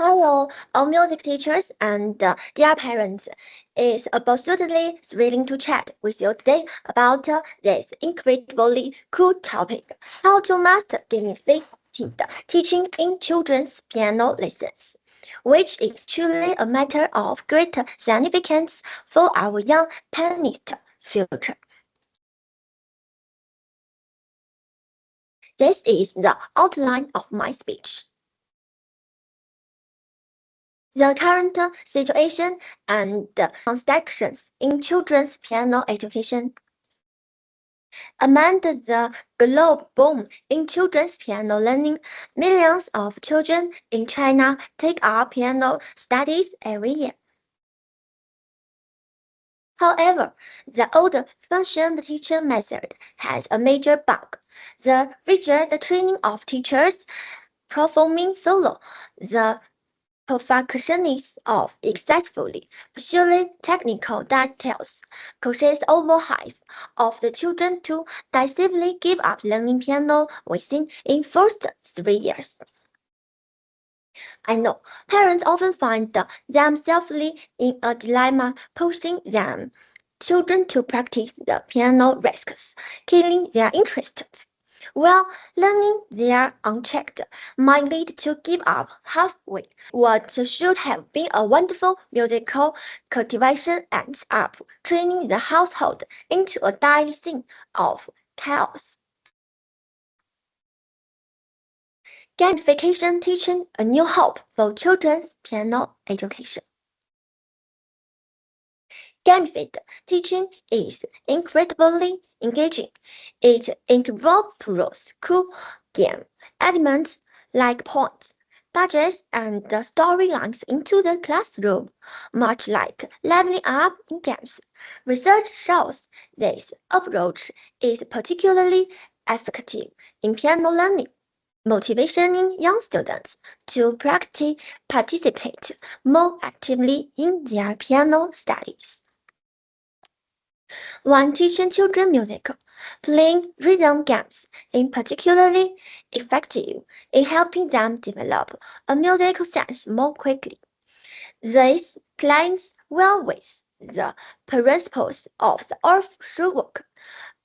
Hello, all music teachers and dear parents. It's absolutely thrilling to chat with you today about this incredibly cool topic: how to master gamified teaching in children's piano lessons, which is truly a matter of great significance for our young pianist future. This is the outline of my speech. The current situation and conditions in children's piano education. Amid the global boom in children's piano learning, millions of children in China take up piano studies every year. However, the old-fashioned teaching method has a major bug: the rigid training of teachers performing solo. The perfectionists of excessively pursuing technical details causes overhype of the children to decisively give up learning piano within in first 3 years. I know parents often find themselves in a dilemma, pushing their children to practice the piano risks killing their interests. While learning there unchecked might lead to give up halfway. What should have been a wonderful musical cultivation ends up turning the household into a daily scene of chaos. Gamification teaching a new hope for children's piano education. Gamified teaching is incredibly engaging. It incorporates cool game elements like points, badges, and storylines into the classroom, much like leveling up in games. Research shows this approach is particularly effective in piano learning, motivating young students to participate more actively in their piano studies. When teaching children music, playing rhythm games is particularly effective in helping them develop a musical sense more quickly. This aligns well with the principles of the Earth-Work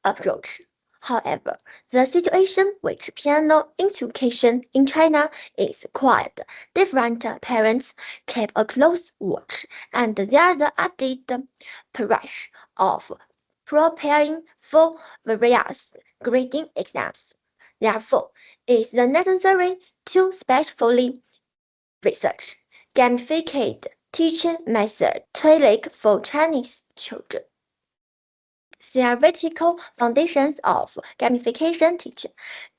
approach. However, the situation with piano education in China is quite different. Parents keep a close watch, and there's the added pressure of preparing for various grading exams. Therefore, it is necessary to specially research gamified teaching method tailored for Chinese children. Theoretical foundations of gamification teaching.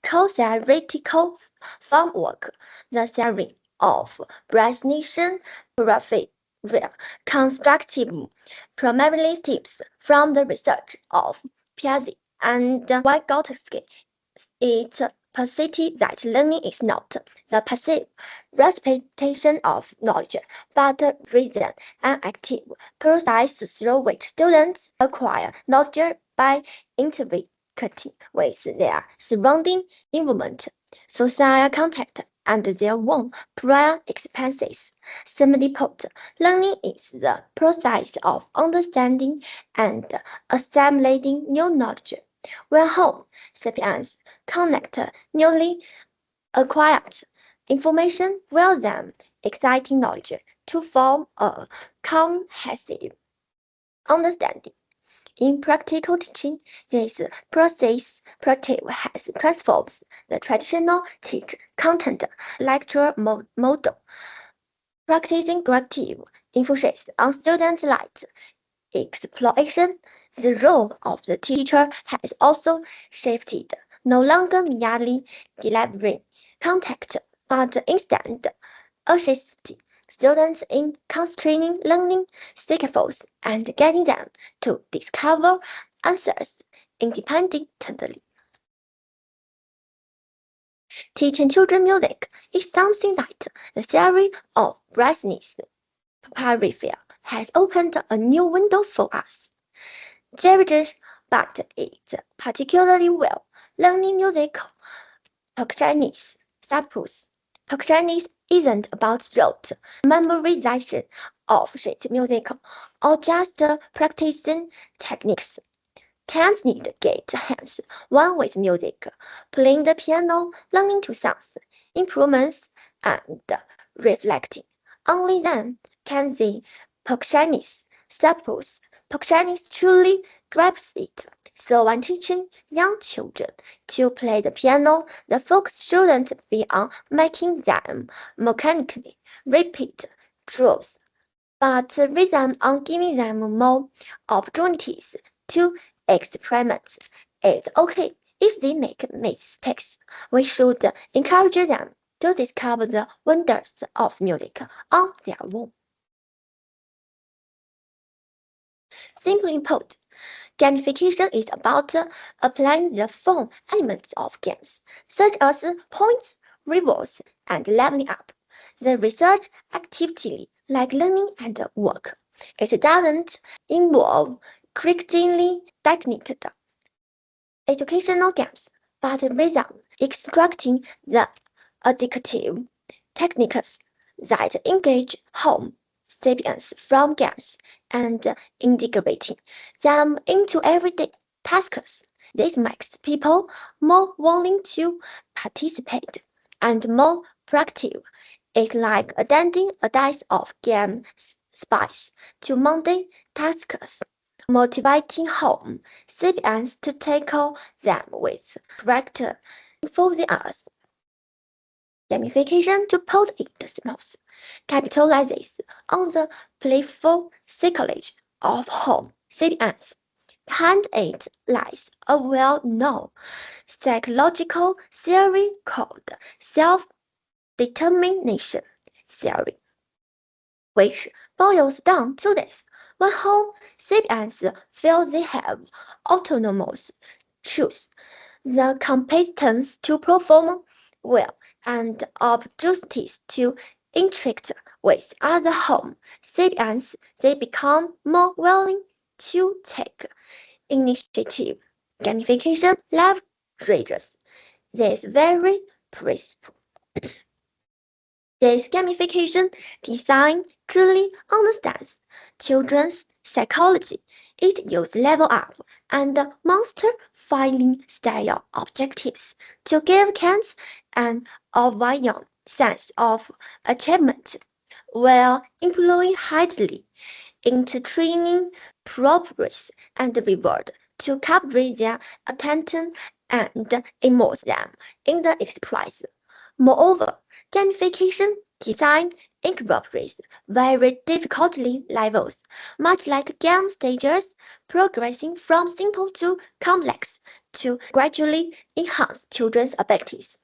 Co-theoretical framework. The theory of Bresnian profile constructive primarily stems from the research of Piazzi and Vygotsky. It posited that learning is not the passive recitation of knowledge, but rather an active process through which students acquire knowledge by interacting with their surrounding environment, social contact, and their own prior experiences. Simply put, learning is the process of understanding and assimilating new knowledge. When Homo sapiens connect newly acquired information with then exciting knowledge to form a comprehensive understanding. In practical teaching, this process has transformed the traditional teach content lecture model. Practicing directive emphasis on student-led exploration, the role of the teacher has also shifted, no longer merely delivering content, but instead assisting students in constraining learning scaffolds and getting them to discover answers independently. Teaching children music is something that the theory of brightness peripheral has opened a new window for us. Judges, but it's particularly well learning musical Chinese suppose Percussionist isn't about rote memorization of sheet music or just practicing techniques. Kids need to get hands on with music, playing the piano, learning to sounds, improvements, and reflecting. Only then can the percussionist suppose percussionist truly grasps it. So when teaching young children to play the piano, the focus shouldn't be on making them mechanically repeat drill, but rather on giving them more opportunities to experiment. It's okay if they make mistakes. We should encourage them to discover the wonders of music on their own. Simply put, gamification is about applying the fun elements of games, such as points, rewards, and leveling up. The research activity like learning and work. It doesn't involve critiquing technical educational games, but rather extracting the addictive techniques that engage home sapiens from games and integrating them into everyday tasks. This makes people more willing to participate and more proactive. It's like adding a dice of game spice to Monday tasks, motivating home sapiens to tackle them with correct enthusiasm. Gamification, to put it simply, capitalizes on the playful psychology of home sapiens. Behind it lies a well-known psychological theory called self-determination theory, which boils down to this. When home sapiens feel they have autonomous choice, the competence to perform well, and opportunities to interact with other home sapiens, they become more willing to take initiative. Gamification leverages this very principle. This gamification design truly understands children's psychology. It uses level up and monster fighting style objectives to give kids an overwhelming sense of achievement, while employing highly into training progress and reward to capture their attention and immerse them in the experience. Moreover, gamification design incorporates very difficulty levels, much like game stages, progressing from simple to complex to gradually enhance children's abilities.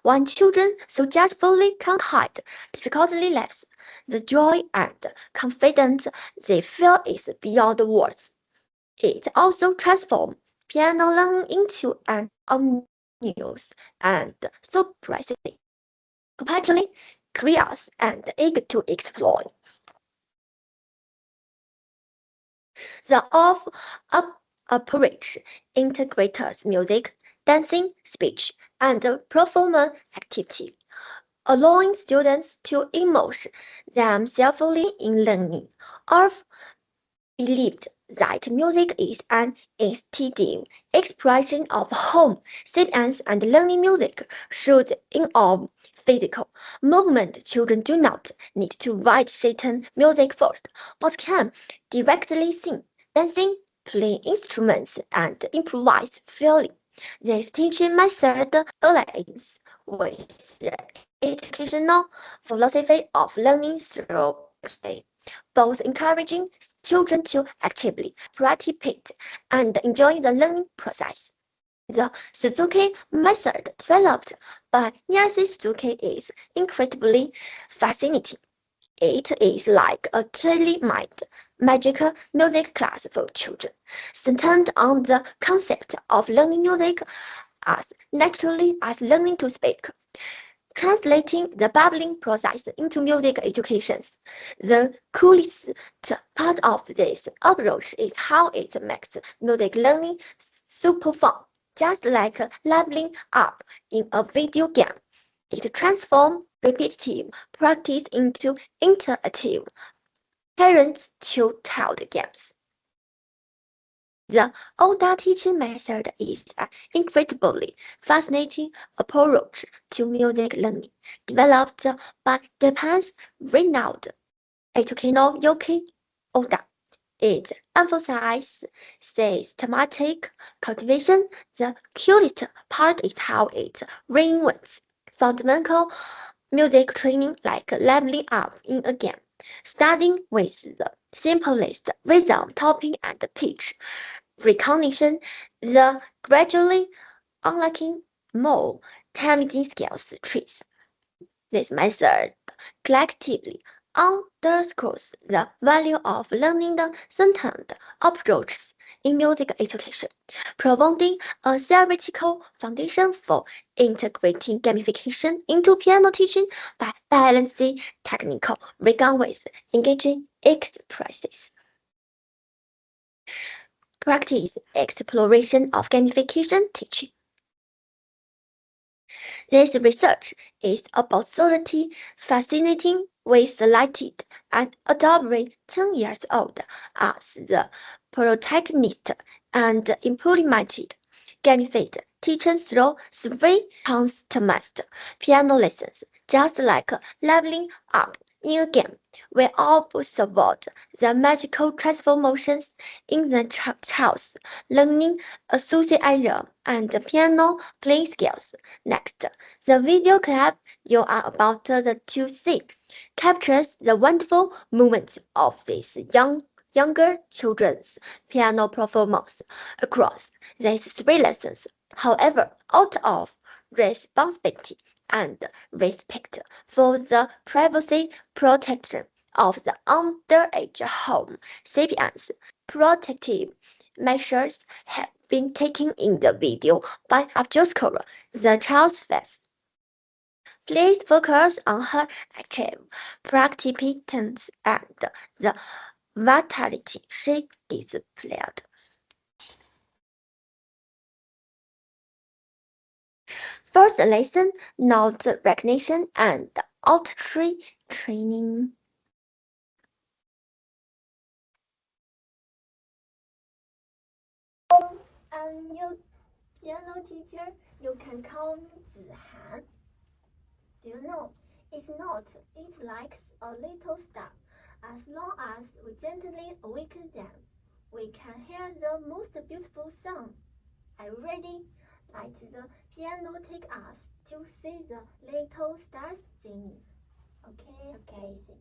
When children successfully conquer difficulty levels, the joy and confidence they feel is beyond words. It also transforms piano learning into an omnious and surprisingly perpetually curious and eager to explore. The of approach integrates music, dancing, speech, and performance activity, allowing students to immerse themselves in learning. I've believed that music is an instinctive expression of home sapiens and learning music should involve physical movement. Children do not need to write certain music first, but can directly sing, dancing, play instruments, and improvise freely. This teaching method aligns with the educational philosophy of learning through play, both encouraging children to actively participate and enjoy the learning process. The Suzuki method developed by Nyashi Suzuki is incredibly fascinating. It is like a truly mind magic music class for children, centered on the concept of learning music as naturally as learning to speak. Translating the bubbling process into music education. The coolest part of this approach is how it makes music learning super fun, just like leveling up in a video game. It transforms repetitive practice into interactive parent-to-child games. The ODA teaching method is an incredibly fascinating approach to music learning, developed by Japan's renowned Eitoki Yoki Oda. It emphasizes systematic cultivation. The cutest part is how it reinvents fundamental music training like leveling up in a game, starting with the simplest rhythm, topping, and pitch recognition, the gradually unlocking more challenging skills trees. This method collectively underscores the value of learning the centered approaches in music education, providing a theoretical foundation for integrating gamification into piano teaching by balancing technical rigor with engaging expresses. Practice exploration of gamification teaching. This research is absolutely fascinating with lighted and adorable 10 years old as the protagonist and implemented gamified teaching through 3 customized piano lessons, just like leveling up in a game. We observed the magical transformations in the child's learning association and piano playing skills. Next, the video clip you are about to see captures the wonderful movements of these younger children's piano performance across these 3 lessons. However, out of responsibility and respect for the privacy protection of the underage home sapiens, protective measures have been taken in the video by obscure the child's face. Please focus on her active participants and the vitality she displayed. First lesson, note recognition and auditory training. I'm your piano teacher. You can call me Zihan. Do you know? It's not. It likes a little star. As long as we gently awaken them, we can hear the most beautiful song. Are you ready? Let the piano take us to see the little stars sing. Okay, sing.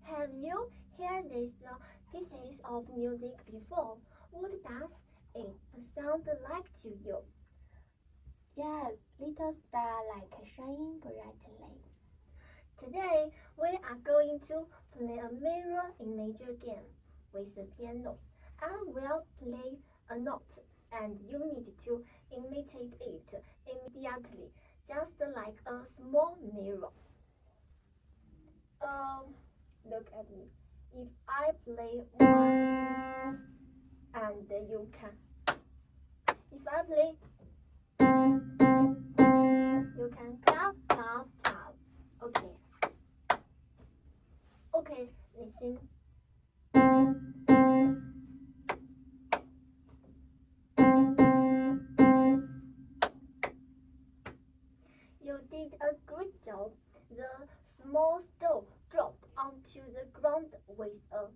Have you heard these pieces of music before? What does it sound like to you? Yes, little star like shine brightly. Today we are going to play a mirror image game with the piano. I will play a note and you need to imitate it immediately, just like a small mirror. Look at me. If I play one and you can. If I play, you can clap, clap, clap. Okay. Okay, listen. You did a great job. The small stone dropped onto the ground with a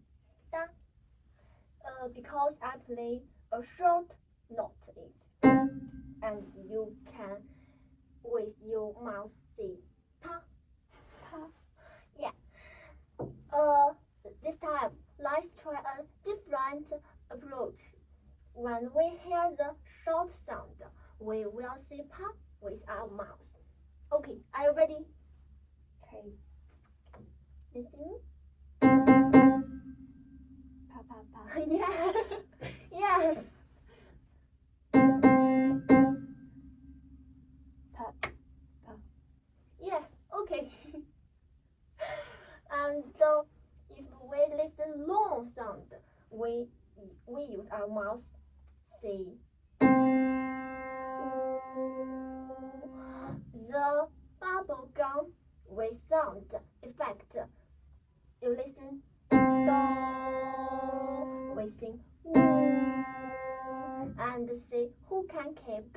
da. Because I play a short note it, and you can with your mouth say pa pa. Yeah. This time let's try a different approach. When we hear the short sound, we will say pa with our mouth. Okay, are you ready? Okay, Listen. pa pa pa. Yeah. Yes.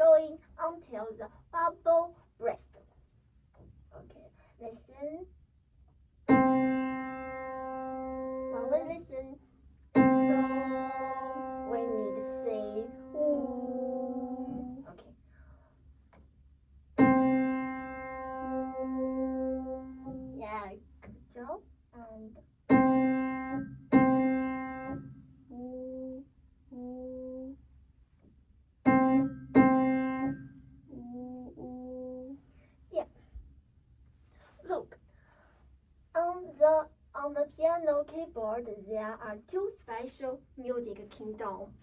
going until the bubble bursts. Okay, listen. When we listen, do, we need to say ooh. Okay. Yeah, good job. And ooh, ooh, ooh, ooh. Yeah. Look, on the piano keyboard there are two special music kingdoms.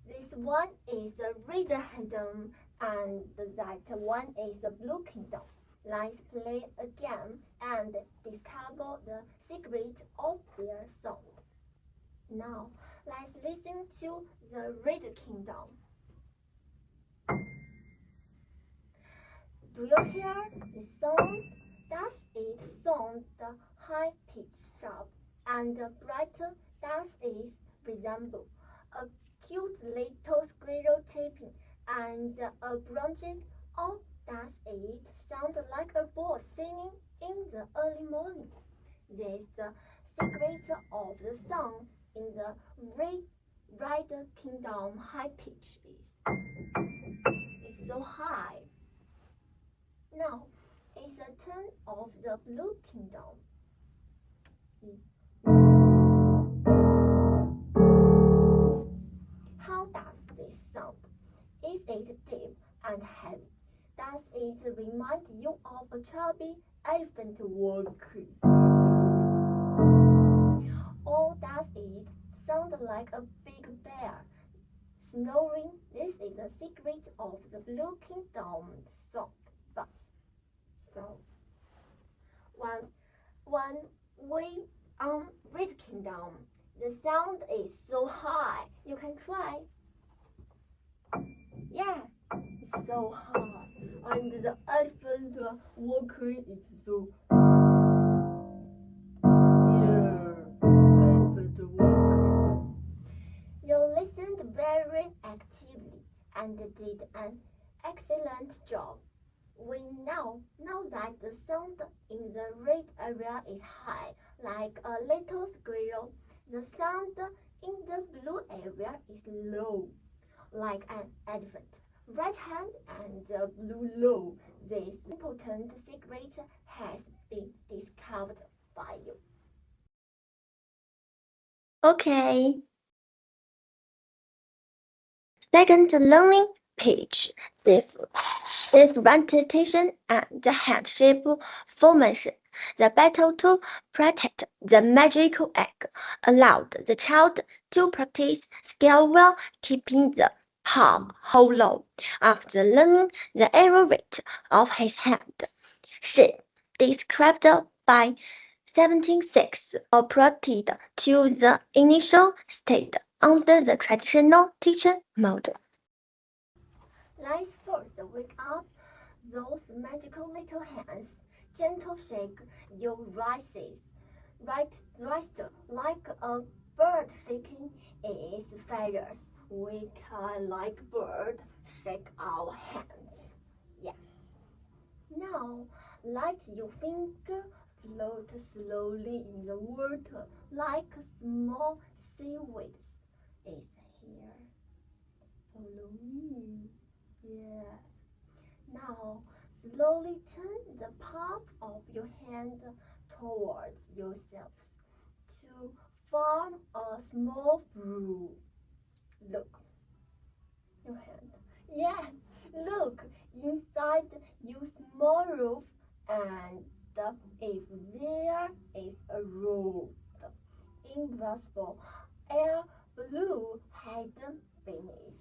This one is the red kingdom and that one is the blue kingdom. Let's play a game and discover the secret of their sound. Now, let's listen to the red kingdom. Do you hear the sound? Does it sound high pitched, sharp, and bright? Does it resemble a cute little squirrel chirping and a branch? Or does it sound like a bird singing in the early morning? This the secret of the song in the red kingdom. High pitch is so high. Now it's the turn of the blue kingdom. How does this sound? Is it deep and heavy? Does it remind you of a chubby elephant walking? Or does it sound like a big bear snoring? This is the secret of the blue kingdom sound bus. So when we red kingdom, the sound is so high. You can try. Yeah, it's so high. And the elephant walking is so. Yeah, elephant walking. You listened very actively and did an excellent job. We now know that the sound in the red area is high, like a little squirrel. The sound in the blue area is low, like an elephant. Right hand and blue low. This important secret has been discovered by you. Okay. Second learning page. Differentiation and hand-shape formation. The battle to protect the magical egg allowed the child to practice skill while keeping the palm hollow. After learning the error rate of his hand, she described by 17.6 operated to the initial state under the traditional teaching model. Let's first wake up those magical little hands. Gentle shake your wrists, like a bird shaking its feathers. We can, like bird, shake our hands. Yeah. Now, let your finger float slowly in the water like small seaweeds. It's here. Follow me. Yeah. Now, slowly turn the palm of your hand towards yourselves to form a small groove. Look. Your hand. Yeah. Look inside your small roof, and if there is a road, invisible air blue hidden beneath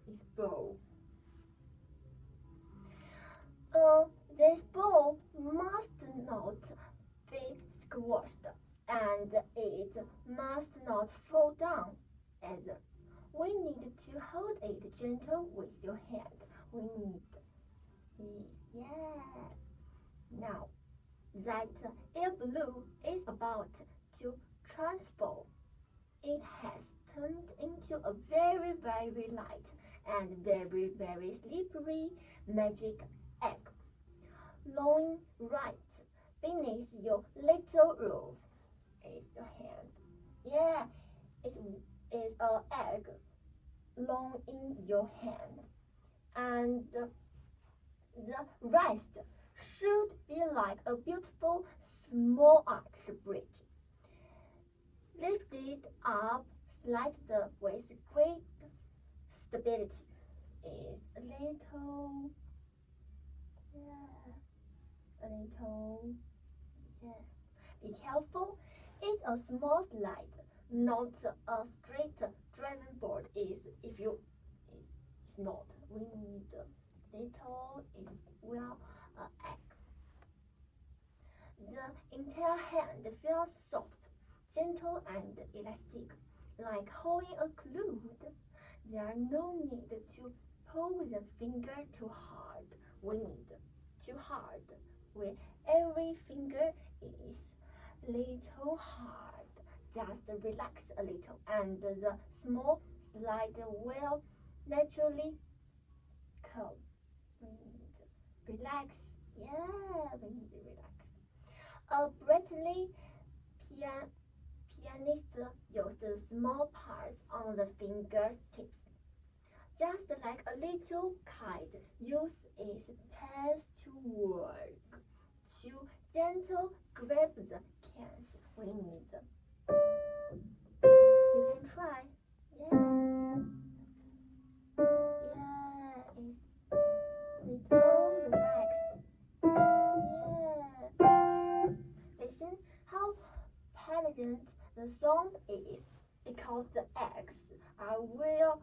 its bow. This ball must not be squashed, and it must not fall down either. We need to hold it gentle with your hand. We need this. Yeah. Now that air blue is about to transform, it has turned into a very, very light and very, very slippery magic egg lying right beneath your little roof. It's your hand. Yeah, it is an egg lying in your hand. And the rest should be like a beautiful small arch bridge. Lifted up slightly with great stability is a little, Be careful, it's a small slide, not a straight driving board. If you, it's not. We need little is well egg. The entire hand feels soft, gentle, and elastic, like holding a glue. There is no need to pull the finger too hard. We need too hard, where every finger is little hard. Just relax a little, and the small slide will naturally come. We need relax. Yeah, we need to relax. A brightly pianist used small parts on the fingertips, just like a little kite uses its pads to work. To gentle grab the cans we need. You can try. Yeah. Yeah, it's little relax. Yeah. Listen how elegant the sound is because the eggs are well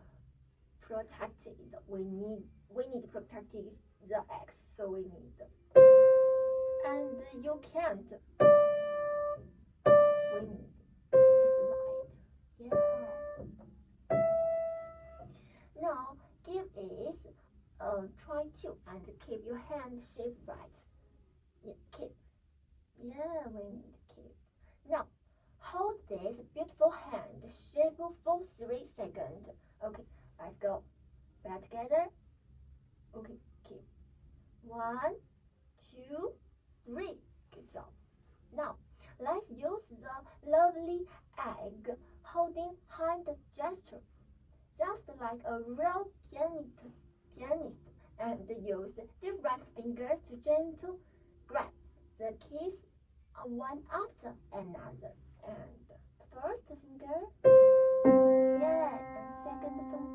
protected. We need protected the eggs, so we need. And you can't. We need. It's right. Yeah. Now give it a try to and keep your hand shaped right. Yeah, keep. Yeah, we need to keep. Now hold this beautiful hand shape for 3 seconds. Okay, let's go. We are together. Okay, keep. 1, 2, 3. Good job. Now, let's use the lovely egg holding hand gesture, just like a real pianist, and use different fingers to gently grab the keys one after another. And first finger, yeah, and second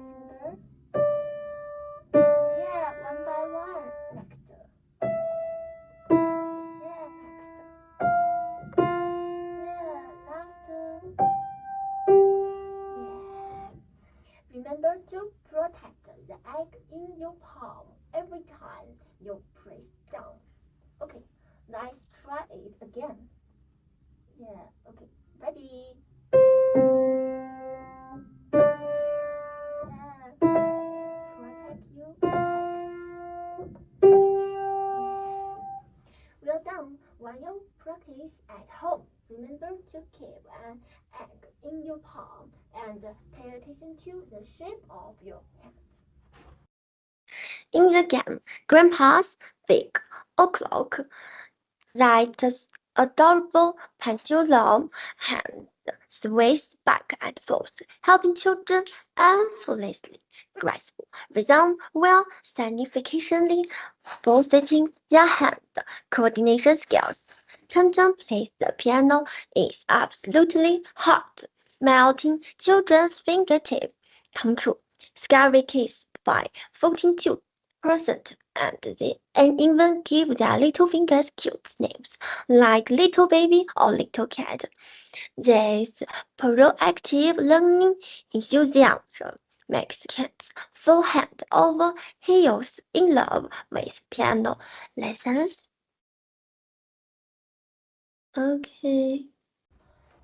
finger, yeah, one by one. Next, yeah, next, yeah, last, yeah. Remember to protect the egg in your palm every time you press down. Okay, let's try it again. Yeah, okay, ready? Yeah, protect your eggs. Yeah. Well done. When you practice at home, remember to keep an egg in your palm and pay attention to the shape of your hands. In the game, Grandpa's big o'clock lights adorable pendulum hand sways back and forth, helping children effortlessly grasp rhythm while significantly boosting their hand coordination skills. Contemplate the piano is absolutely hot, melting children's fingertip control. Scary kids by 42%, and even give their little fingers cute names like little baby or little cat. This proactive learning enthusiasm makes kids fall head over heels in love with piano lessons. Okay.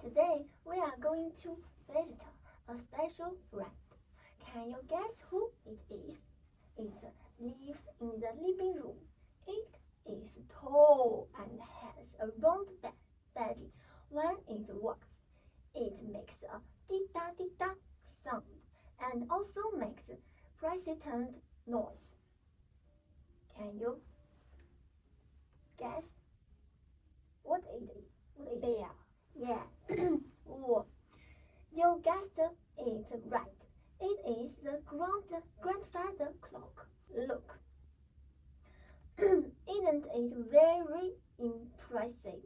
Today we are going to visit a special friend. Can you guess who it is? It lives in the living room. It is tall and has a round belly. When it walks, it makes a dee-da sound and also makes persistent noise. Can you guess what it is? What is it? Bell. Yeah. Oh, you guessed it right. It is the grandfather clock. Look. Isn't it very impressive?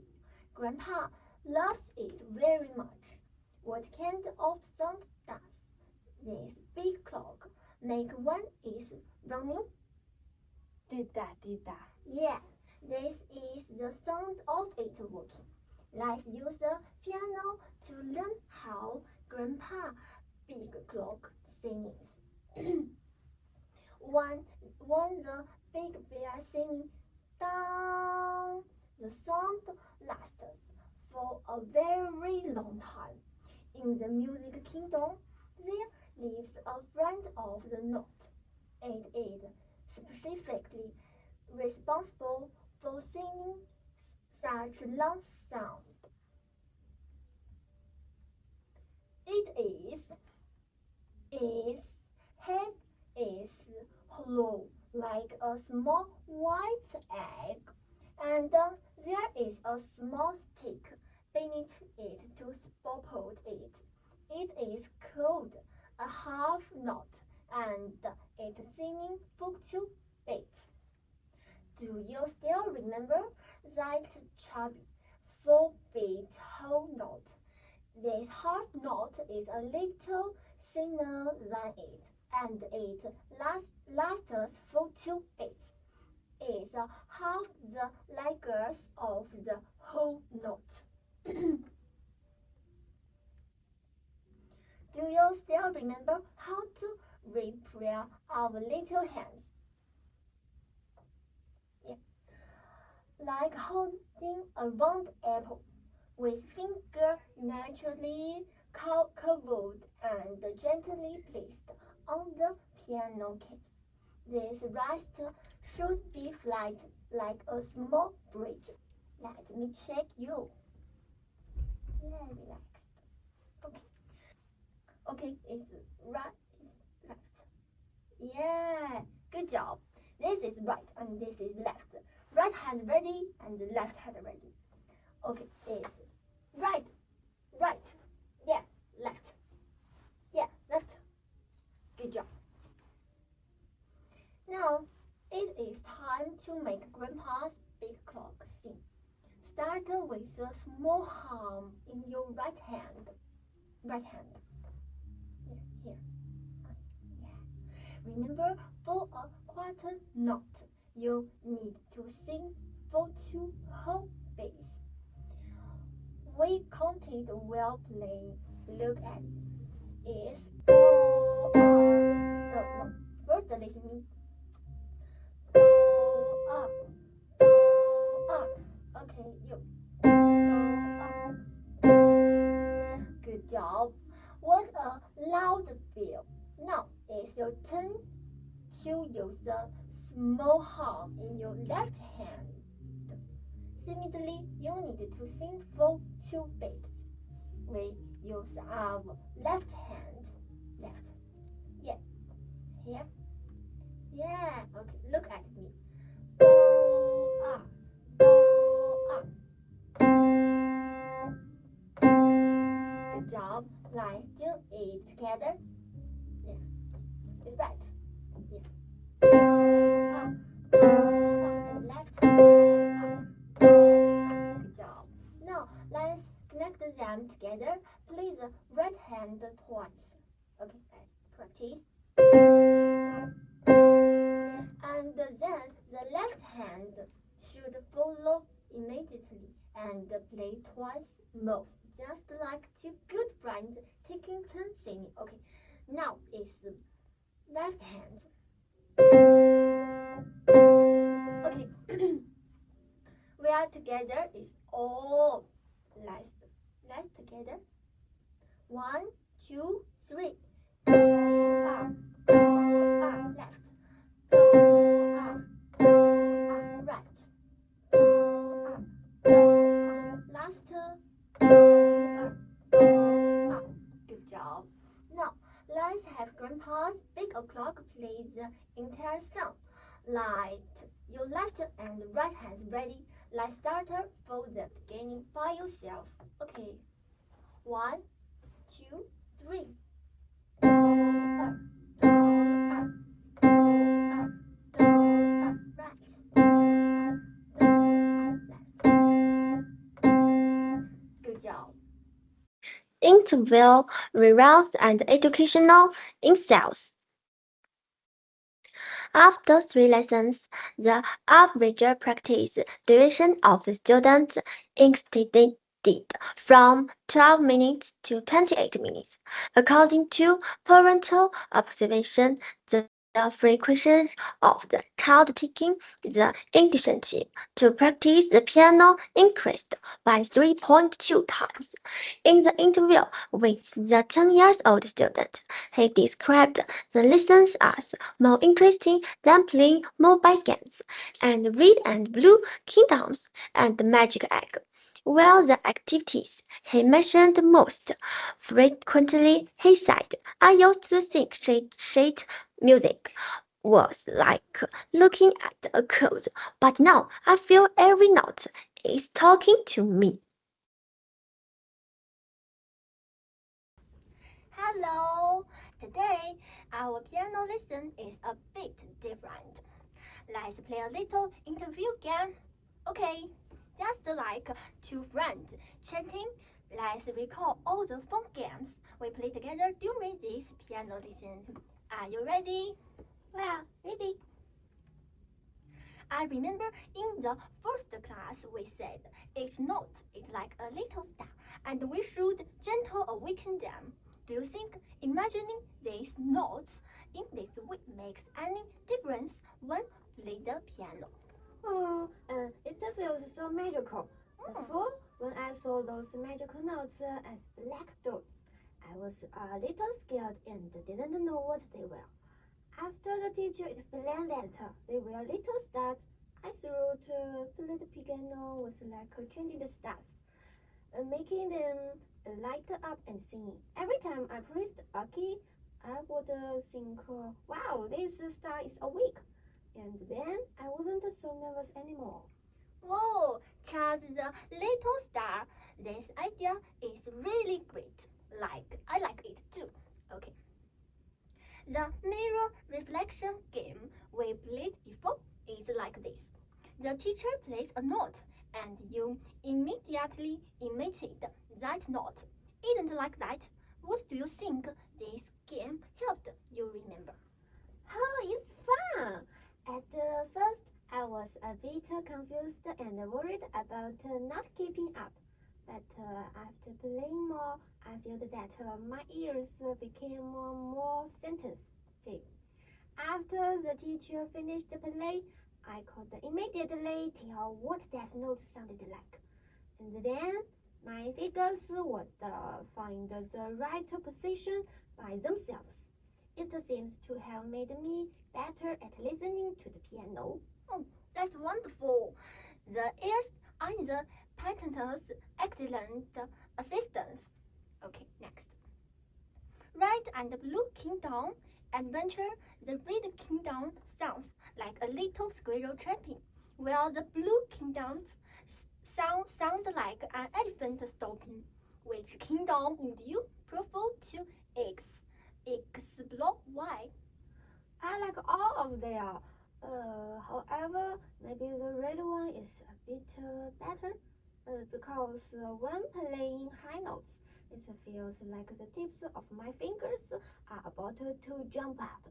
Grandpa loves it very much. What kind of sound does this big clock make when it's running? Dida. Yeah, this is the sound of it working. Let's use the piano to learn how Grandpa big clock sings. when the big bear singing down, the sound lasts for a very long time. In the music kingdom, there lives a friend of the note. It is specifically responsible for singing such long sound. Its head is hollow like a small white egg, and there is a small stick beneath it to support it. It is called a half note, and its singing for 2 beats. Do you still remember that chubby 4-beat whole note? This half note is a little thinner than it, and it lasts for 2 beats. It's half the length of the whole note. Do you still remember how to repair our little hands? Yeah. Like holding a round apple with finger naturally covered and gently placed on the piano case. This rest should be flat like a small bridge. Let me check you. Yeah, relaxed. Okay, it's right, it's left. Yeah, good job. This is right and this is left. Right hand ready and left hand ready. Okay, it's right, yeah, left, left. Good job. Now it is time to make Grandpa's big clock sing. Start with a small hum in your right hand. Here. Yeah. Remember, for a quarter note, you need to sing for 2 whole beats. We counted well played. Look at it. It's do no. First listen. Do Okay, you. Do Good job. What a loud bell. Now it's your turn to use the small hum in your left hand. Similarly, you need to sing for 2 beats. We use our left hand. Left. Yeah. Here. Yeah. Okay. Look at me. Do ah. Good job. Let's do it together. Yeah. It's right. Yeah. And left. Good job. Now let's connect them together. Play the right hand twice. Okay, let's practice. And then the left hand should follow immediately and play twice most, just like 2 good friends taking turns singing. Okay, now it's left hand. Okay, we are together. It's all let's together. 1, 2, 3. Left. Right. Last. Good job. Now let's have Grandpa's big o'clock play entire song. Light your left and right hands ready. Let's start for the beginning by yourself. Okay. 1, 2, 3. 哆二哆二哆二哆二 right 哆二哆二 left. Good job. Interval, reroutes, and educational insights. After 3 lessons, the average practice duration of the students extended from 12 minutes to 28 minutes. According to parental observation, the frequency of the child taking the initiative to practice the piano increased by 3.2 times. In the interview with the 10-year-old student, he described the lessons as more interesting than playing mobile games, and Red and Blue Kingdoms and Magic Egg were the activities he mentioned most frequently. He said, I used to think sheet music was like looking at a code, but now I feel every note is talking to me. Hello! Today, our piano lesson is a bit different. Let's play a little interview game. Okay, just like two friends chatting, let's recall all the fun games we played together during this piano lesson. Are you ready? Well, ready. I remember in the first class we said each note is like a little star and we should gently awaken them. Do you think imagining these notes in this way makes any difference when play the piano? Oh, it feels so magical. Before, when I saw those magical notes as black dots, I was a little scared and didn't know what they were. After the teacher explained that they were little stars, I thought play the piano was like changing the stars, making them light up and sing. Every time I pressed a key, I would think, wow, this star is awake. And then I wasn't so nervous anymore. Whoa, Charles the little star. This idea is really great. I like it too. Okay. The mirror reflection game we played before is like this. The teacher plays a note and you immediately imitate that note. Isn't like that? What do you think this game helped you remember? Oh, it's fun! At first, I was a bit confused and worried about not keeping up. But after playing more, I felt that my ears became more sensitive. After the teacher finished the play, I could immediately tell what that note sounded like. And then my fingers would find the right position by themselves. It seems to have made me better at listening to the piano. Oh, that's wonderful. The ears are the pianist's excellent assistants. Okay, next. Red and Blue Kingdom Adventure. The Red Kingdom sounds like a little squirrel tramping, while the Blue Kingdom's sound like an elephant stomping. Which kingdom would you prefer to explore? Why? I like all of them. However, maybe the red one is a bit better because when playing high notes, it feels like the tips of my fingers are about to jump up,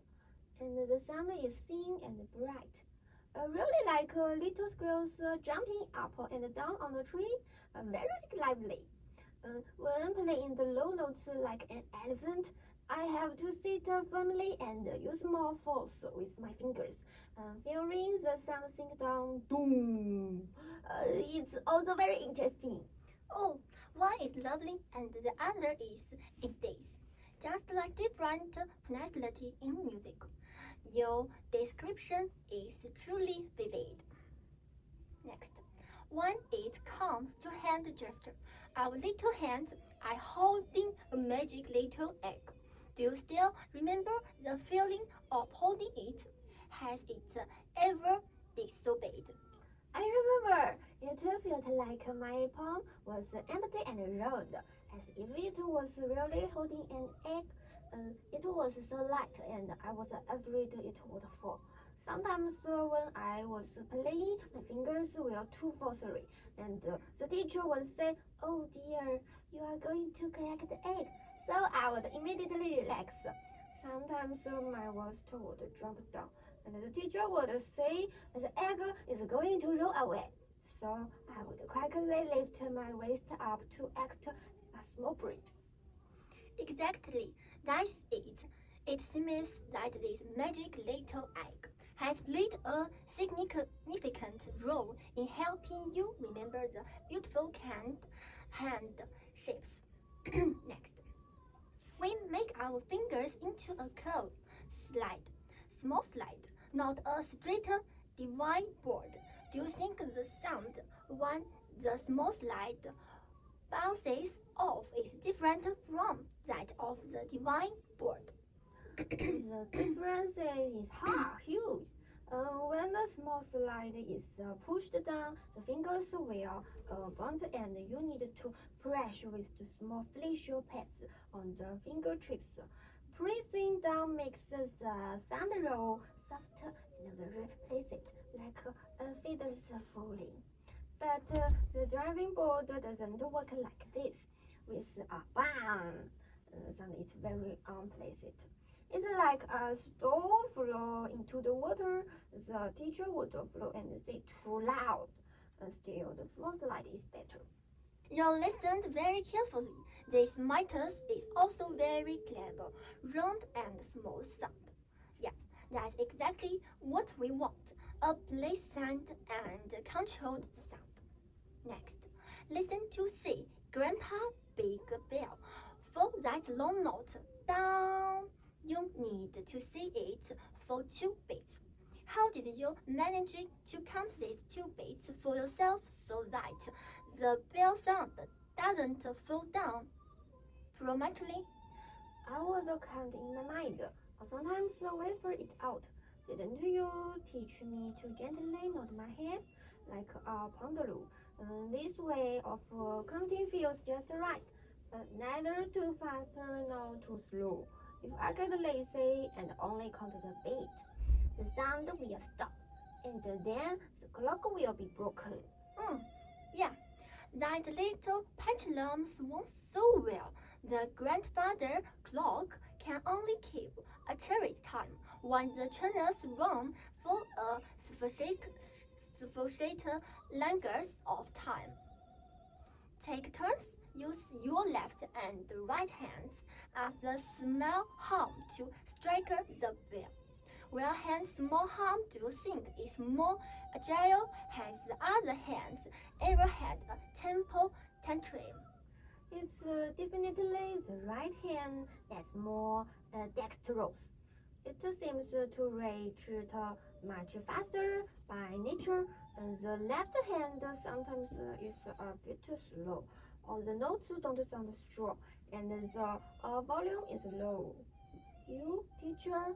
and the sound is thin and bright. Really like little squirrels jumping up and down on the tree, very lively. When playing the low notes like an elephant, I have to sit firmly and use more force with my fingers, feeling the sound sink down. Doom. It's also very interesting. Oh, one is lovely and the other is it is. Just like different personality in music. Your description is truly vivid. Next, when it comes to hand gesture, our little hands are holding a magic little egg. Do you still remember the feeling of holding it? has it ever disobeyed? I remember it felt like my palm was empty and round, as if it was really holding an egg. It was so light, and I was afraid it would fall. Sometimes when I was playing, my fingers were too forcery, and the teacher would say, "Oh dear, you are going to crack the egg." So I would immediately relax. Sometimes my was would drop down, and the teacher would say, "The egg is going to roll away." So I would quickly lift my waist up to act a small bridge. Exactly, that's it. It seems that this magic little egg has played a significant role in helping you remember the beautiful hand shapes. Next, we make our fingers into a curved small slide, not a straight divine board. Do you think the sound when the small slide bounces off is different from that of the divine board? The difference is huge. When the small slide is pushed down, the fingers will bend and you need to press with the small facial pads on the fingertips. Pressing down makes the sound roll soft and very pleasant, like feathers falling. But the driving board doesn't work like this. With a bang sound, it's very unpleasant. It's like a stone flow into the water. The teacher would flow and say too loud. Still, the small slide is better. You listened very carefully. This method is also very clever, round and small sound. Yeah, that's exactly what we want, a pleasant and controlled sound. Next, listen to C, Grandpa Big Bell. For that long note down, you need to see it for 2 beats. How did you manage to count these 2 beats for yourself so that the bell sound doesn't fall down prematurely? I would count in my mind, or sometimes whisper it out. Didn't you teach me to gently nod my head like a pendulum? This way of counting feels just right, neither too fast nor too slow. If I get lazy and only count the beat, the sound will stop, and then the clock will be broken. Yeah, that little pendulum swung so well. The grandfather clock can only keep a accurate time when the trainers run for a sufficient length of time. Take turns. Use your left and right hands as the small arm to strike the bell. Where hand small arm do you think is more agile? Has the other hand ever had a tempo tantrum? It's definitely the right hand that's more dexterous. It seems to reach it much faster by nature. The left hand sometimes is a bit slow, or the notes don't sound strong, and the volume is low. You, teacher,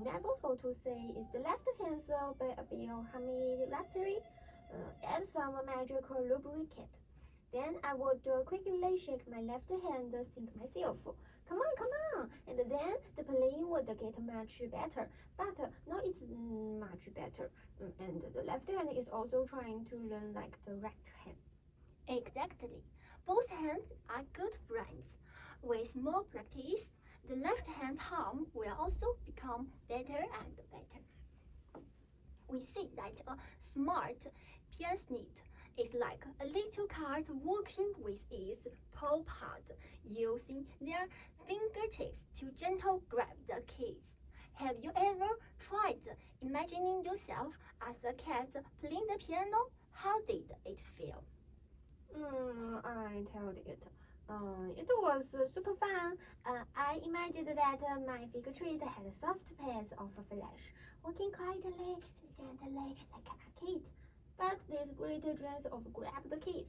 never fail to say, is the left hand a bit hammy rusty? Add some magical lubricant. Then I would quickly shake my left hand, think myself, come on, come on, and then the playing would get much better. But now it's much better, and the left hand is also trying to learn like the right hand. Exactly. Both hands are good friends. With more practice, the left hand arm will also become better and better. We see that a smart pianist is like a little cat walking with its paw pad, using their fingertips to gently grab the keys. Have you ever tried imagining yourself as a cat playing the piano? How did it feel? I told it. It was super fun. I imagined that my figure tree had soft pads of flesh, walking quietly and gently like a kid. But these great dreams of grab the keys.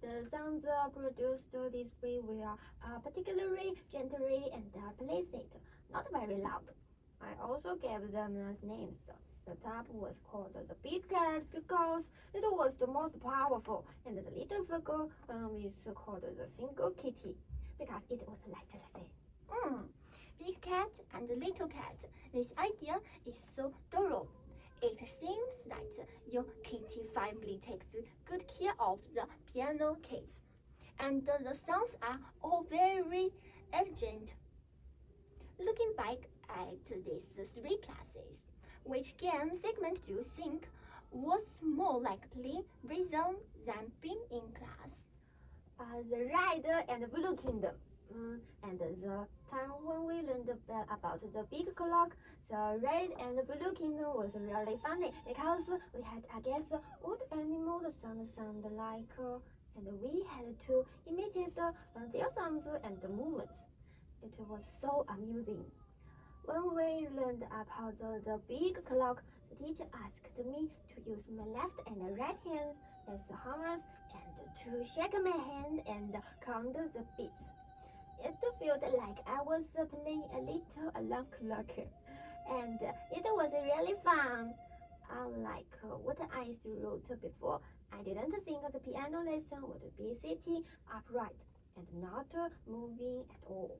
The sounds produced this way were particularly gentle and pleasant, not very loud. I also gave them names. The top was called the big cat because it was the most powerful, and the little figure is called the single kitty because it was light to say. Big cat and little cat. This idea is so thorough. It seems that your kitty family takes good care of the piano kids, and the sounds are all very elegant. Looking back at these three classes, which game segment do you think was more like playing rhythm than being in class? The Red and Blue Kingdom. And the time when we learned about the big clock, the Red and Blue Kingdom was really funny because we had to guess what animal the sound like, and we had to imitate their sounds and movements. It was so amusing. When we learned about the big clock, the teacher asked me to use my left and right hands as hammers and to shake my hand and count the beats. It felt like I was playing a little alarm clock, and it was really fun. Unlike what I wrote before, I didn't think the piano lesson would be sitting upright and not moving at all.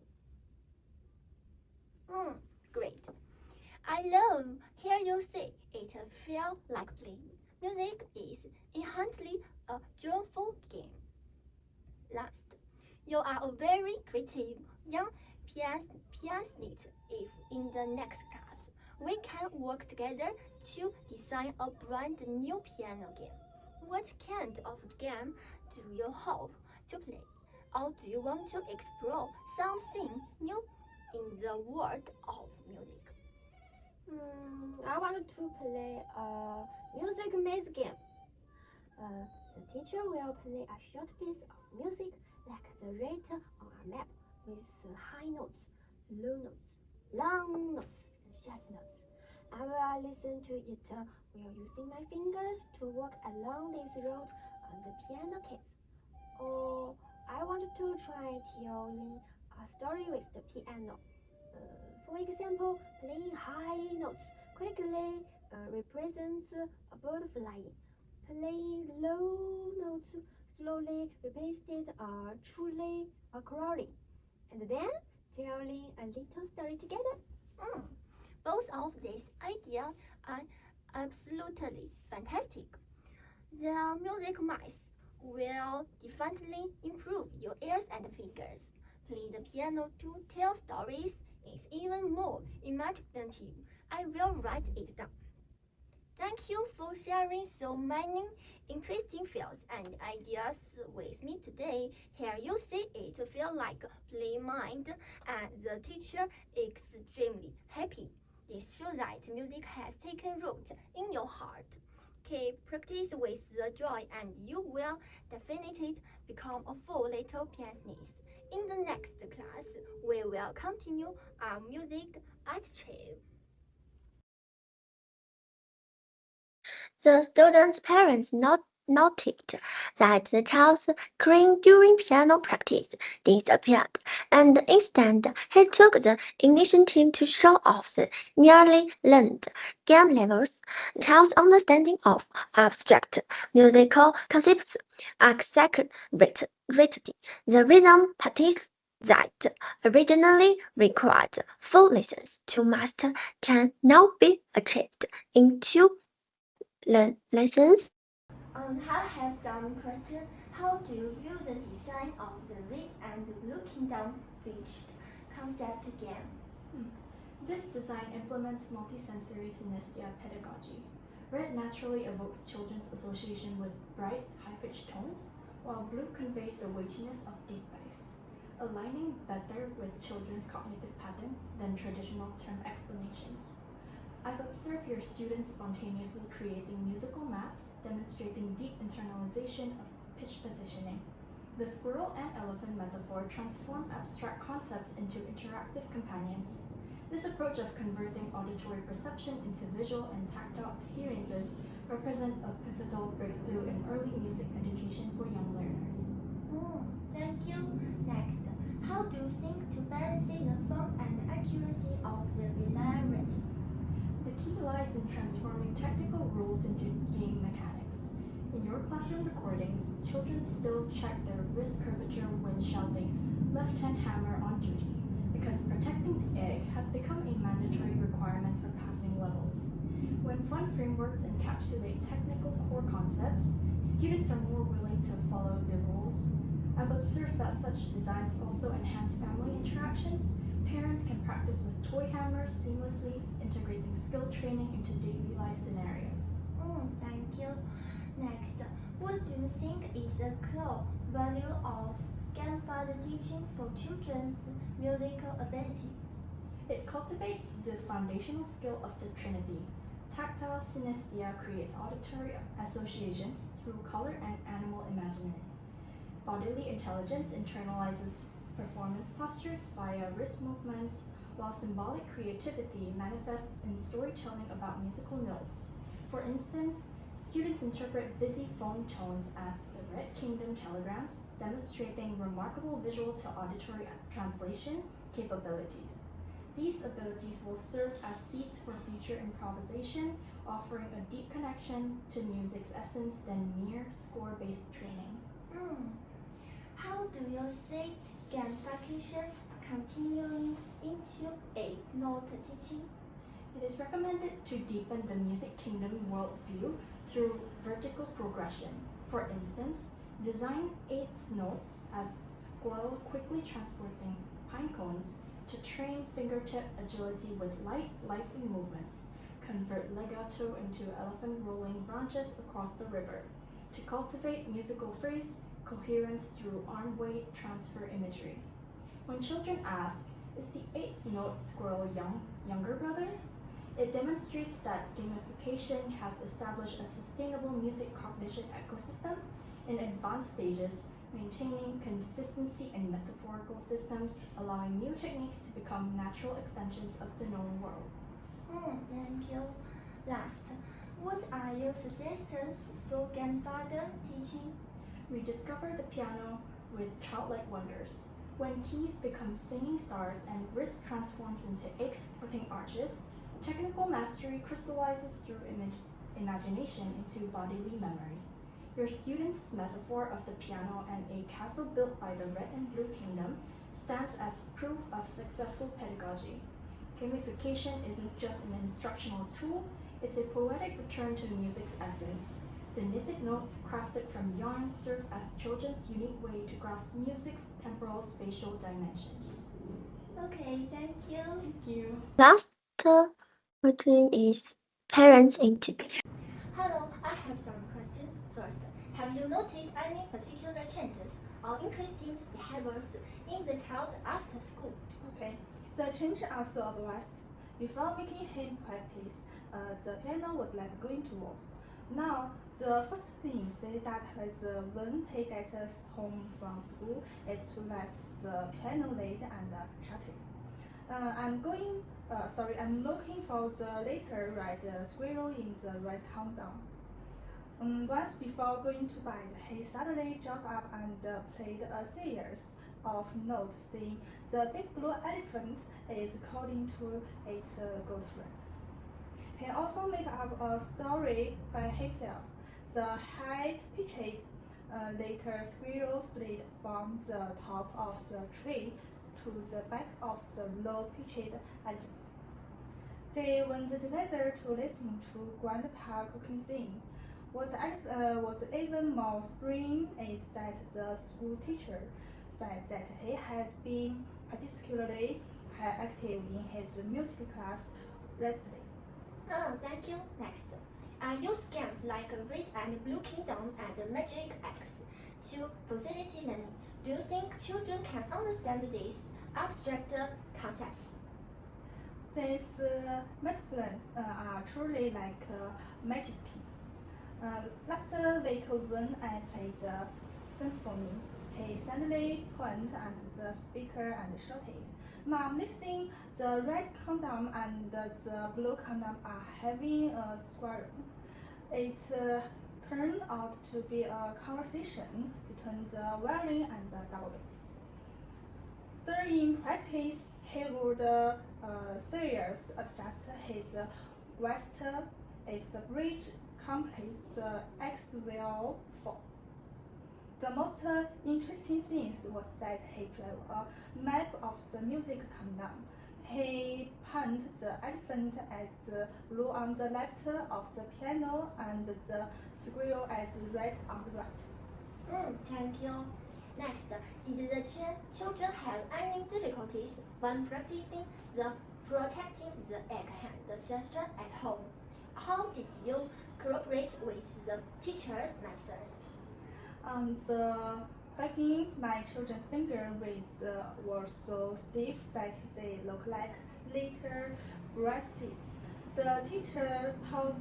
Great. I love hear you say it felt like playing. Music is inherently a joyful game. Last, you are a very creative young pianist. If in the next class we can work together to design a brand new piano game, what kind of game do you hope to play? Or do you want to explore something new in the world of music? I want to play a music maze game. The teacher will play a short piece of music like the rate on a map with high notes, low notes, long notes, and short notes. I will listen to it while using my fingers to walk along this road on the piano case. Or I want to try telling a story with the piano. For example, playing high notes quickly represents a bird flying. Playing low notes slowly repeated are truly a crawling. And then telling a little story together. Both of these ideas are absolutely fantastic. The music maze will definitely improve your ears and fingers. Play the piano to tell stories is even more imaginative. I will write it down. Thank you for sharing so many interesting fields and ideas with me today. Here you see it feel like play mind and the teacher extremely happy. This shows that music has taken root in your heart. Keep practice with the joy and you will definitely become a full little pianist. In the next class, we will continue our music archive. The students' parents noted that the child's crying during piano practice disappeared, and instead he took the initiative to show off the nearly learned game levels. The child's understanding of abstract musical concepts accelerated. The rhythm practice that originally required full lessons to master can now be achieved in 2 lessons. I have some question. How do you view the design of the Red and Blue Kingdom reached concept game? This design implements multisensory synesthesia pedagogy. Red naturally evokes children's association with bright, high-pitched tones, while blue conveys the weightiness of deep bass, aligning better with children's cognitive pattern than traditional term explanations. I've observed your students spontaneously creating musical maps, demonstrating deep internalization of pitch positioning. The squirrel and elephant metaphor transform abstract concepts into interactive companions. This approach of converting auditory perception into visual and tactile experiences represents a pivotal breakthrough in early music education for young learners. Thank you. Next, How do you think to balance the fun and accuracy of the relay race? The key lies in transforming technical rules into game mechanics. In your classroom recordings, children still check their wrist curvature when shouting left-hand hammer on duty, because protecting the egg has become a mandatory requirement for passing levels. When fun frameworks encapsulate technical core concepts, students are more willing to follow the rules. I've observed that such designs also enhance family interactions. Parents can practice with toy hammers seamlessly, integrating skill training into daily life scenarios. Thank you. Next, what do you think is the core value of grandfather teaching for children's musical ability? It cultivates the foundational skill of the Trinity. Tactile synesthesia creates auditory associations through color and animal imagery. Bodily intelligence internalizes performance postures via wrist movements, while symbolic creativity manifests in storytelling about musical notes. For instance, students interpret busy phone tones as the Red Kingdom telegrams, demonstrating remarkable visual to auditory translation capabilities. These abilities will serve as seeds for future improvisation, offering a deep connection to music's essence than mere score-based training. How do you see gamification continuing into eighth-note teaching? It is recommended to deepen the Music Kingdom worldview through vertical progression. For instance, design eighth notes as squirrel quickly transporting pine cones to train fingertip agility with light, lively movements, convert legato into elephant rolling branches across the river, to cultivate musical phrase coherence through arm weight transfer imagery. When children ask, is the eighth note squirrel younger brother? It demonstrates that gamification has established a sustainable music cognition ecosystem in advanced stages, maintaining consistency in metaphorical systems, allowing new techniques to become natural extensions of the known world. Thank you. Last, what are your suggestions for grandfather teaching? Rediscover the piano with childlike wonders. When keys become singing stars and wrist transforms into egg-supporting arches, technical mastery crystallizes through imagination into bodily memory. Your students' metaphor of the piano and a castle built by the Red and Blue Kingdom stands as proof of successful pedagogy. Gamification isn't just an instructional tool, it's a poetic return to music's essence. The knitted notes crafted from yarn serve as children's unique way to grasp music's temporal spatial dimensions. Okay, thank you. Thank you. Last question is parents interview. Hello, I have some questions. First, have you noticed any particular changes or interesting behaviors in the child after school? Okay, the changes are so obvious. Before making him practice, the piano was like going to walk. Now, the first thing they does when he gets home from school is to leave the piano late and shut it. I'm looking for the later red squirrel in the red countdown. Once before going to bed, he suddenly jumped up and played a series of notes saying the big blue elephant is calling to its good friends. He also made up a story by himself. The high-pitched later squirrel slid from the top of the tree to the back of the low-pitched elephants. They went together to listen to Grandpa cooking scene. What was even more spring is that the school teacher said that he has been particularly active in his music class recently. Thank you. Next, I use games like Red and Blue Kingdom and Magic X to facilitate learning. Do you think children can understand these abstract concepts? These metaphors are truly like magic. Last week when I played the symphony, he suddenly pointed at the speaker and shouted, "Mom, listen, the red condom and the blue condom are having a squabble." It turned out to be a conversation between the violin and the double bass. During practice, he would seriously adjust his wrist if the bridge completes the X will fall. The most interesting thing was that he drew a map of the music countdown. He painted the elephant as the blue on the left of the piano and the squirrel as red on the right. Thank you. Next, did the children have any difficulties when practicing the protecting the egg hand gesture at home? How did you cooperate with the teacher's method? The beginning, my children's fingers were so stiff that they look like little breasts. The teacher taught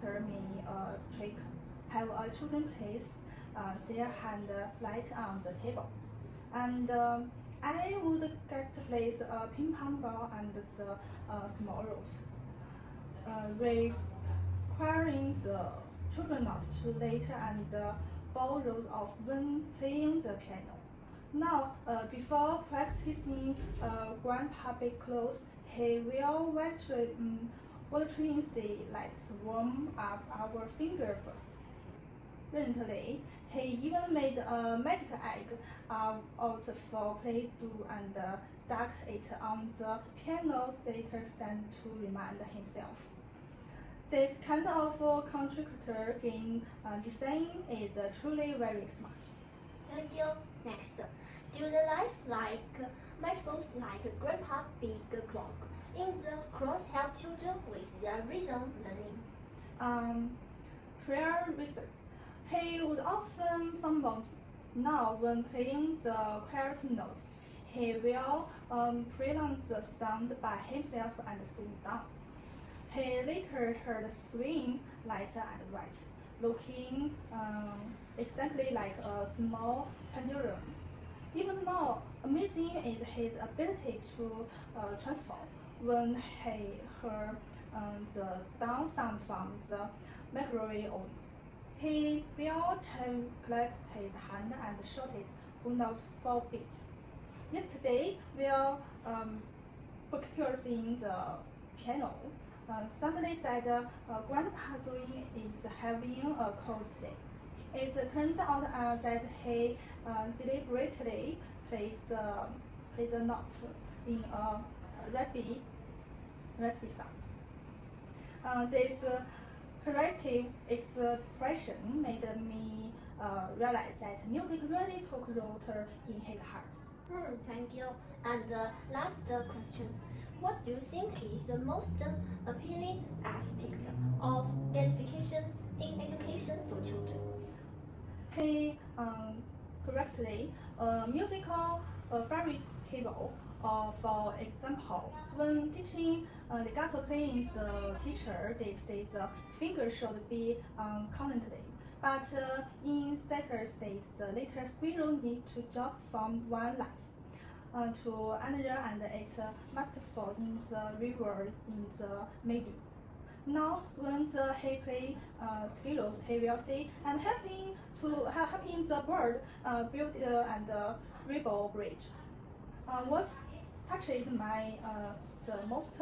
me a trick. Have a children place their hand flat on the table, and I would just place a ping pong ball and the small roof, requiring the children not to litter and ball rolls off when playing the piano. Now, before practicing Grandpa Big Clothes, he will watering the lights warm up our finger first. Recently, he even made a magic egg out for Play-Doh and stuck it on the piano stand to remind himself. This kind of contractor game design is truly very smart. Thank you. Next, do the life like metaphors like Grandpa Big Clock in the cross help children with their rhythm learning? Prior research, he would often fumble. Now, when playing the quiet notes, he will pronounce the sound by himself and sing down. He later heard swing left and right, looking exactly like a small pendulum. Even more amazing is his ability to transform. When he heard the down sound from the microwave oven, he will clap his hand and shout it who knows 4 beats. Yesterday, while practicing the piano, somebody said Grandpa Zoe is having a cold today. It turned out that he deliberately played the note in a recipe song. This creative expression made me realize that music really took root in his heart. Thank you. And last question. What do you think is the most appealing aspect of gamification in education for children? He correctly musical fairy tale. For example, when teaching legato playing, the teacher did say the finger should be constantly, but in Satter state, the little squirrel need to jump from one life to another, and it must fall in the river in the middle. Now, when he play skills, he will say, "I'm helping the bird build and rebuild bridge." What touched my the most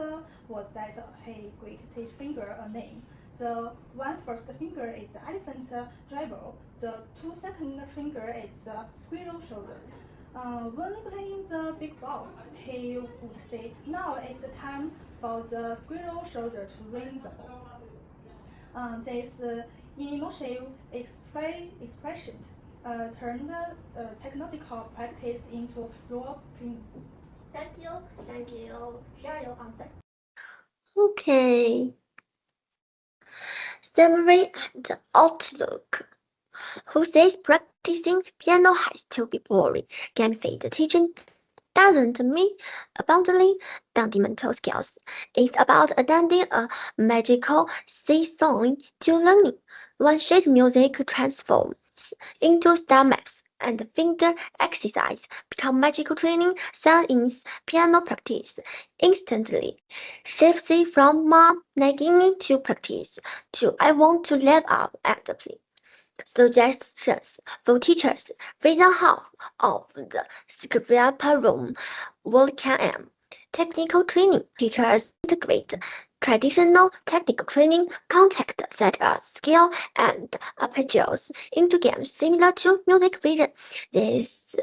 was that he gave his finger a name. The one first finger is the elephant driver. The 2 second finger is the squirrel shoulder. When playing the big ball, he would say, "Now is the time for the squirrel shoulder to ring the ball." This emotional expression turned technological practice into role playing. Thank you. Thank you. Share your answer. Okay. Summary and outlook. Who says practicing piano has to be boring? Gamified teaching doesn't mean abandoning fundamental skills. It's about adding a magical seesaw to learning. When sheet music transforms into star maps and finger exercise become magical training, science piano practice instantly shifts from mom nagging to practice to I want to level up and play. suggestions for teachers with the help of the script room Volcan technical training. Teachers integrate traditional technical training content such as skill and arpeggios into games similar to music vision. This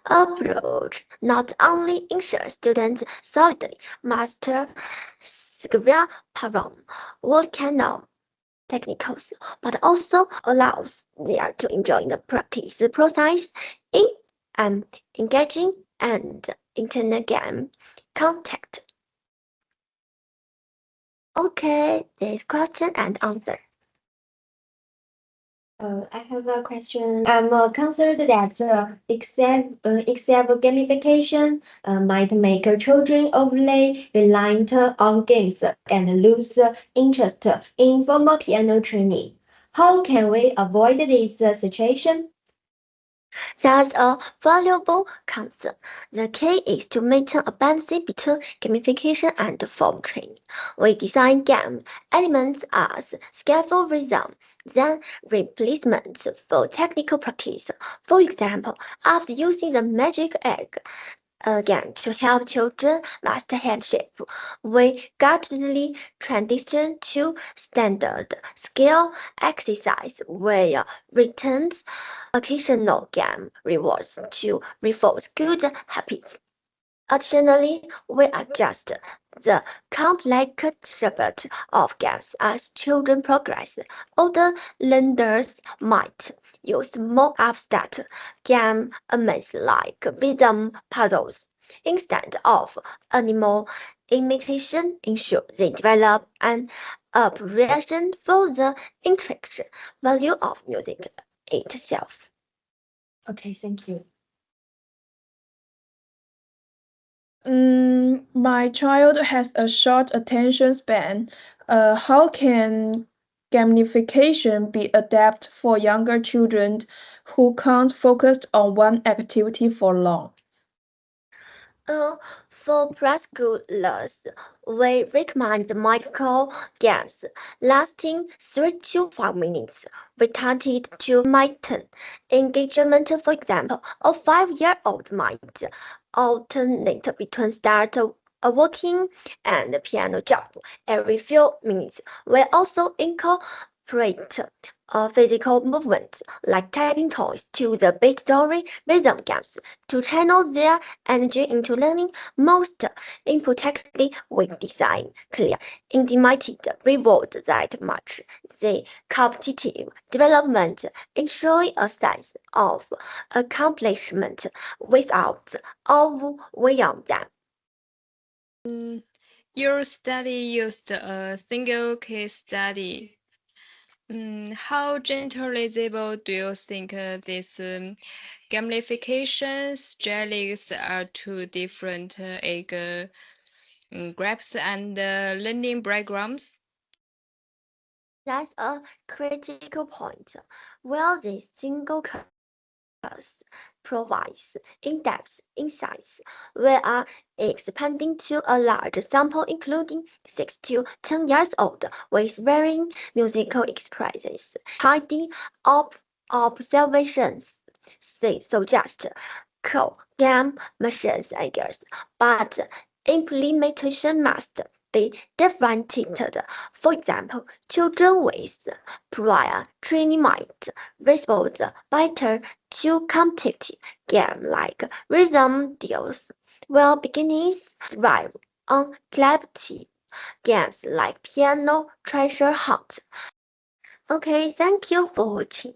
approach not only ensures students solidly master script room volcano technicals, but also allows them to enjoy the practice process in an engaging and internet game contact. Okay, this question and answer. I have a question. I'm concerned that excessive gamification might make children overly reliant on games and lose interest in formal piano training. How can we avoid this situation? That's a valuable concern. The key is to maintain a balance between gamification and form training. We design game elements as skillful rhythm, then replacements for technical practice. For example, after using the magic egg again to help children master handshake, we gradually transition to standard skill exercise where returns occasional game rewards to reinforce good habits. Additionally, we adjust the complexity of games as children progress. Older learners might use more abstract game elements like rhythm puzzles instead of animal imitation, ensure they develop an appreciation for the intrinsic value of music itself. Okay, thank you. My child has a short attention span. How can gamification be adapted for younger children who can't focus on one activity for long? For preschoolers, we recommend micro games lasting 3 to 5 minutes, related to maintain engagement. For example, a 5-year-old might alternate between start walking and piano jump every few minutes. We also incorporate physical movements like tapping toys to the beat story rhythm games to channel their energy into learning. Most importantly, we design clear, intimated rewards that match the competitive development, ensuring a sense of accomplishment without overwhelming them. Your study used a single case study. How generalizable do you think these gamification strategies are to different age groups and learning backgrounds? That's a critical point. While this single case provides in-depth insights, we are expanding to a large sample including 6 to 10 years old with varying musical experiences. Hiding observations, they suggest co-game machines ideas, but implementation must be differentiated. For example, children with prior training might respond better to competitive games like rhythm deals, while beginners thrive on collaborative games like piano treasure hunt. Okay, thank you for watching.